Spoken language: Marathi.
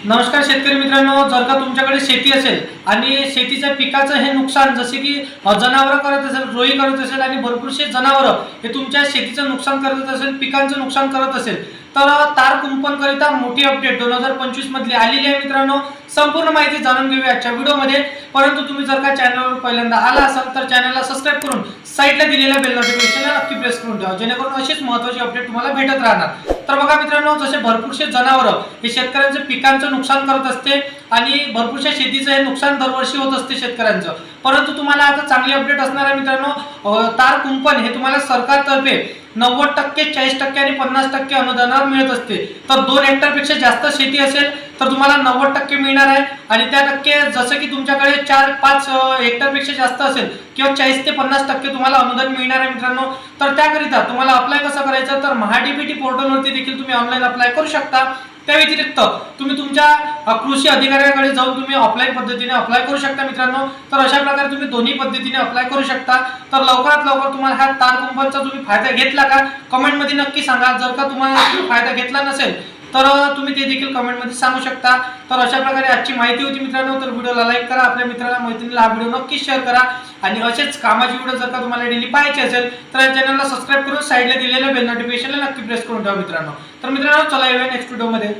नमस्कार शेतकरी मित्रांनो, जर का तुमच्याकडे शेती असेल आणि शेतीच्या पिकाचं हे नुकसान जसे की जनावरं करत असेल, रोई करत असेल आणि भरपूरसे जनावरं हे तुमच्या शेतीचं नुकसान करत असेल, पिकांचं नुकसान करत असेल, तर तार कुंपणकरिता मोठी अपडेट 2025 मधली आलेली आहे मित्रांनो. संपूर्ण माहिती जाणून घेऊया आजच्या व्हिडिओमध्ये. परंतु तुम्ही जर का चॅनलवर पहिल्यांदा आला असाल तर चॅनलला सबस्क्राईब करून साईडला दिलेल्या बेल नोटिफिकेशनला नक्की प्रेस करून ठेवा, जेणेकरून अशीच महत्त्वाची अपडेट तुम्हाला भेटत राहणार. तर बघा मित्रांनो, जसे भरपूरसे जनावरं हे शेतकऱ्यांचं पिकांचं नुकसान करत असते आणि भरपूरशा शेतीचं हे नुकसान दरवर्षी होत असते शेतकऱ्यांचं. परंतु तुम्हाला आता चांगली अपडेट असणार आहे मित्रांनो. तार कुंपण हे तुम्हाला सरकारतर्फे 90%, 40% आणि 50% अनुदानावर मिळत असते. तर 2 हेक्टरपेक्षा जास्त शेती असेल तर तुम्हाला 90% मिळणार आहे आणि त्या टक्के जसं की तुमच्याकडे 4-5 हेक्टरपेक्षा जास्त असेल किंवा 40 ते 50% तुम्हाला अनुदान मिळणार आहे मित्रांनो. तर त्याकरिता तुम्हाला अप्लाय कसं करायचं, तर महाडीबीटी पोर्टलवरती देखील तुम्ही ऑनलाईन अप्लाय करू शकता. त्या व्यतिरिक्त तुम्ही तुमच्या कृषी अधिकाऱ्याकडे जाऊन तुम्ही ऑफलाईन पद्धतीने अप्लाय करू शकता मित्रांनो. तर अशा प्रकारे तुम्ही दोन्ही पद्धतीने अप्लाय करू शकता. तर लवकरात लवकर तुम्हाला हा तार कुंपणचा तुम्ही फायदा घेतला का कमेंटमध्ये नक्की सांगा. जर का तुम्हाला फायदा घेतला नसेल तर तुम्ही ते देखील कमेंटमध्ये सांगू शकता. तर अशा प्रकारे आजची माहिती होती मित्रांनो. तर व्हिडिओला लाईक करा, आपल्या मित्राला मैत्रिणीला हा व्हिडिओ नक्की शेअर करा आणि असेच कामाची व्हिडिओ जर का तुम्हाला डेली पाहायचे असेल तर चॅनलला सबस्क्राईब करून साईडला दिलेल्या बेल नोटिफिकेशनला नक्की प्रेस करून ठेवा मित्रांनो. तर मित्रांनो, चला येऊया नेक्स्ट व्हिडिओमध्ये.